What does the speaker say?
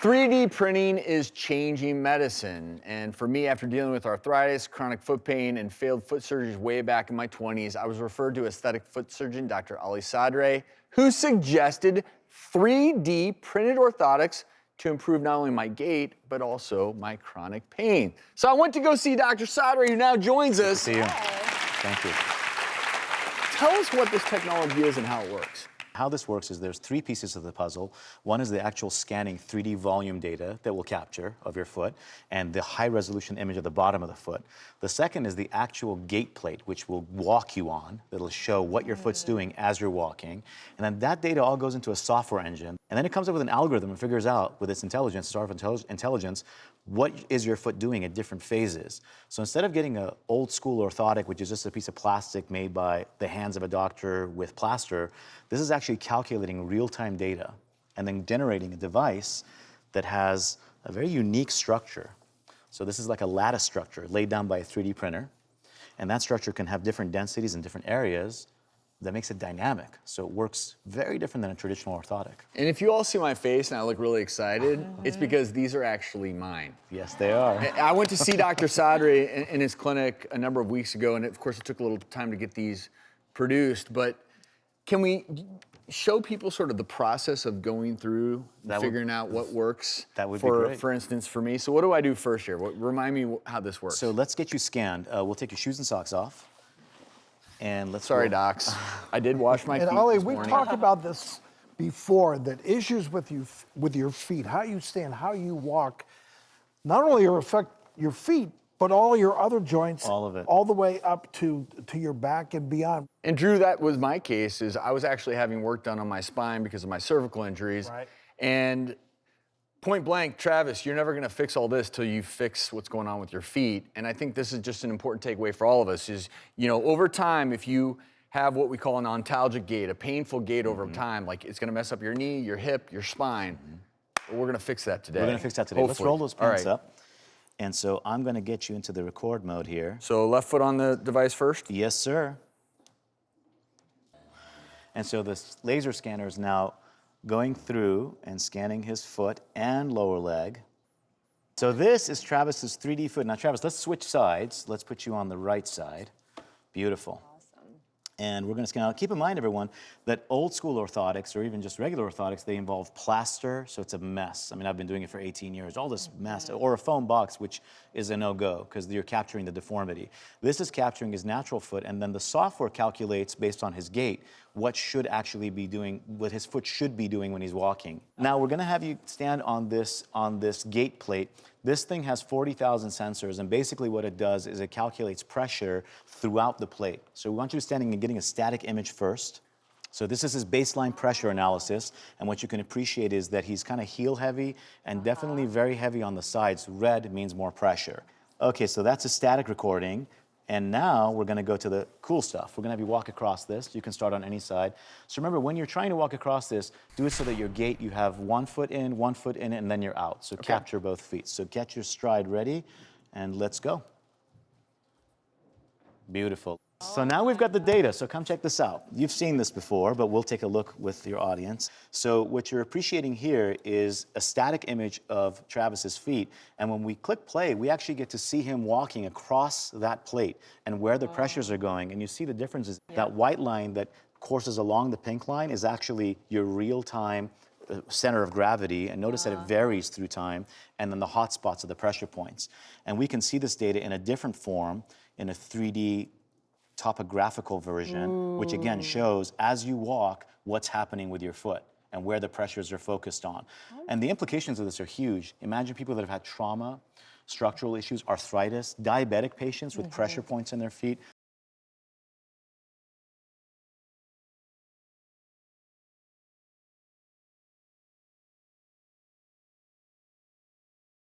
3D printing is changing medicine. And for me, after dealing with arthritis, chronic foot pain, and failed foot surgeries way back in my 20s, I was referred to aesthetic foot surgeon Dr. Ali Sadre, who suggested 3D printed orthotics to improve not only my gait, but also my chronic pain. So I went to go see Dr. Sadre, who now joins us. Good to see you. Thank you. Tell us what this technology is and how it works. How this works is there's three pieces of the puzzle. One is the actual scanning 3D volume data that will capture of your foot and the high resolution image of the bottom of the foot. The second is the actual gait plate, which will walk you on. That'll show what your foot's doing as you're walking. And then that data all goes into a software engine. And then it comes up with an algorithm and figures out, with its intelligence, its artificial intelligence, what is your foot doing at different phases. So instead of getting an old school orthotic, which is just a piece of plastic made by the hands of a doctor with plaster, this is actually calculating real-time data and then generating a device that has a very unique structure. So this is like a lattice structure laid down by a 3D printer. And that structure can have different densities in different areas. That makes it dynamic. So it works very different than a traditional orthotic. And if you all see my face and I look really excited, it's because these are actually mine. Yes, they are. I went to see Dr. Sadre in his clinic a number of weeks ago, and of course it took a little time to get these produced, but can we show people sort of the process of going through figuring out what works? That would be great. For instance, for me. So what do I do first here? Remind me how this works. So let's get you scanned. We'll take your shoes and socks off. And let's Sorry, go. docs. I did wash my feet And Ali, this we've morning. talked about this before, that issues with your feet, how you stand, how you walk, not only affect your feet, but all your other joints. All of it. All the way up to your back and beyond. And Drew, that was my case, is I was actually having work done on my spine because of my cervical injuries. Right. And point blank, Travis, you're never gonna fix all this till you fix what's going on with your feet. And I think this is just an important takeaway for all of us is, you know, over time, if you have what we call an ontalgic gait, a painful gait over time, like it's gonna mess up your knee, your hip, your spine, we're gonna fix that today. We're gonna fix that today. Let's Hopefully. roll those All pants right. up. And so I'm gonna get you into the record mode here. So left foot on the device first? Yes, sir. And so this laser scanner is now going through and scanning his foot and lower leg. So this is Travis's 3D foot. Now, Travis, let's switch sides. Let's put you on the right side. Beautiful. And we're going to scan out. Keep in mind, everyone, that old school orthotics, or even just regular orthotics, they involve plaster, so it's a mess. I mean, I've been doing it for 18 years, all this mess, or a foam box, which is a no-go, because you're capturing the deformity. This is capturing his natural foot, and then the software calculates, based on his gait, what should actually be doing, what his foot should be doing when he's walking. Now, we're going to have you stand on this gait plate. This thing has 40,000 sensors, and basically what it does is it calculates pressure throughout the plate. So we want you standing and getting a static image first. So this is his baseline pressure analysis, and what you can appreciate is that he's kind of heel heavy and definitely very heavy on the sides. Red means more pressure. Okay, so that's a static recording. And now we're gonna go to the cool stuff. We're gonna have you walk across this. You can start on any side. So remember, when you're trying to walk across this, do it so that your gait, you have one foot in, and then you're out. So capture both feet. So get your stride ready, and let's go. Beautiful. So now we've got the data, so come check this out. You've seen this before, but we'll take a look with your audience. So what you're appreciating here is a static image of Travis's feet, and when we click play, we actually get to see him walking across that plate and where the pressures are going, and you see the differences. That white line that courses along the pink line is actually your real-time center of gravity, and notice that it varies through time, and then the hot spots are the pressure points. And we can see this data in a different form, in a 3D topographical version, which again shows, as you walk, what's happening with your foot and where the pressures are focused on. And the implications of this are huge. Imagine people that have had trauma, structural issues, arthritis, diabetic patients with pressure points in their feet.